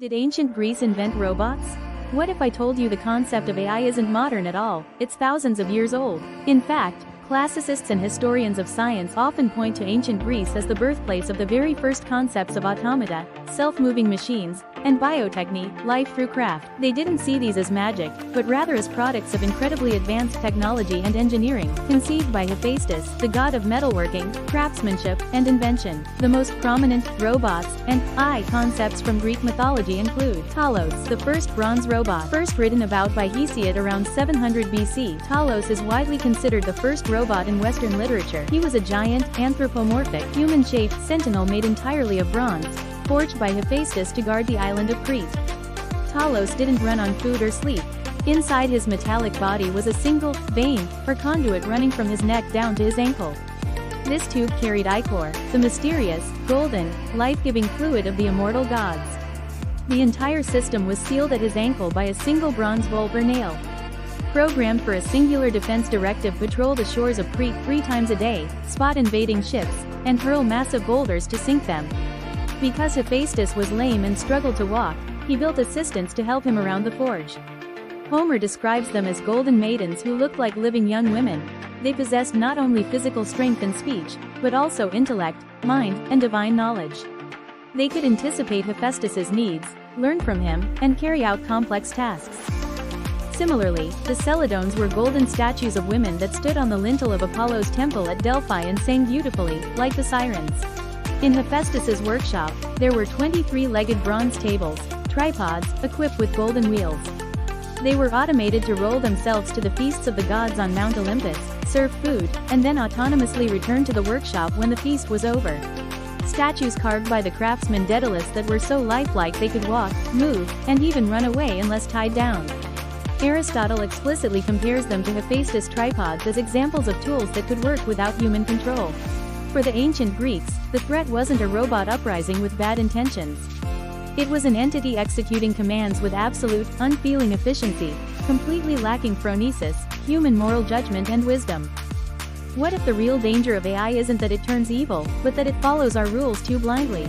Did ancient Greece invent robots? What if I told you the concept of AI isn't modern at all, it's thousands of years old? In fact, classicists and historians of science often point to ancient Greece as the birthplace of the very first concepts of automata, self-moving machines, and biotechny, life through craft. They didn't see these as magic, but rather as products of incredibly advanced technology and engineering, conceived by Hephaestus, the god of metalworking, craftsmanship, and invention. The most prominent, robots, and AI concepts from Greek mythology include Talos, the first bronze robot, first written about by Hesiod around 700 BC. Talos is widely considered the first robot in Western literature. He was a giant, anthropomorphic, human-shaped sentinel made entirely of bronze, forged by Hephaestus to guard the island of Crete. Talos didn't run on food or sleep. Inside his metallic body was a single vein, or conduit running from his neck down to his ankle. This tube carried ichor, the mysterious, golden, life-giving fluid of the immortal gods. The entire system was sealed at his ankle by a single bronze bolt or nail. Programmed for a singular defense directive, patrol the shores of Crete 3 times a day, spot invading ships, and hurl massive boulders to sink them. Because Hephaestus was lame and struggled to walk, he built assistants to help him around the forge. Homer describes them as golden maidens who looked like living young women. They possessed not only physical strength and speech, but also intellect, mind, and divine knowledge. They could anticipate Hephaestus's needs, learn from him, and carry out complex tasks. Similarly, the Celidones were golden statues of women that stood on the lintel of Apollo's temple at Delphi and sang beautifully, like the sirens. In Hephaestus's workshop, there were 23-legged bronze tables, tripods, equipped with golden wheels. They were automated to roll themselves to the feasts of the gods on Mount Olympus, serve food, and then autonomously return to the workshop when the feast was over. Statues carved by the craftsman Daedalus that were so lifelike they could walk, move, and even run away unless tied down. Aristotle explicitly compares them to Hephaestus' tripods as examples of tools that could work without human control. For the ancient Greeks, the threat wasn't a robot uprising with bad intentions. It was an entity executing commands with absolute, unfeeling efficiency, completely lacking phronesis, human moral judgment and wisdom. What if the real danger of AI isn't that it turns evil, but that it follows our rules too blindly?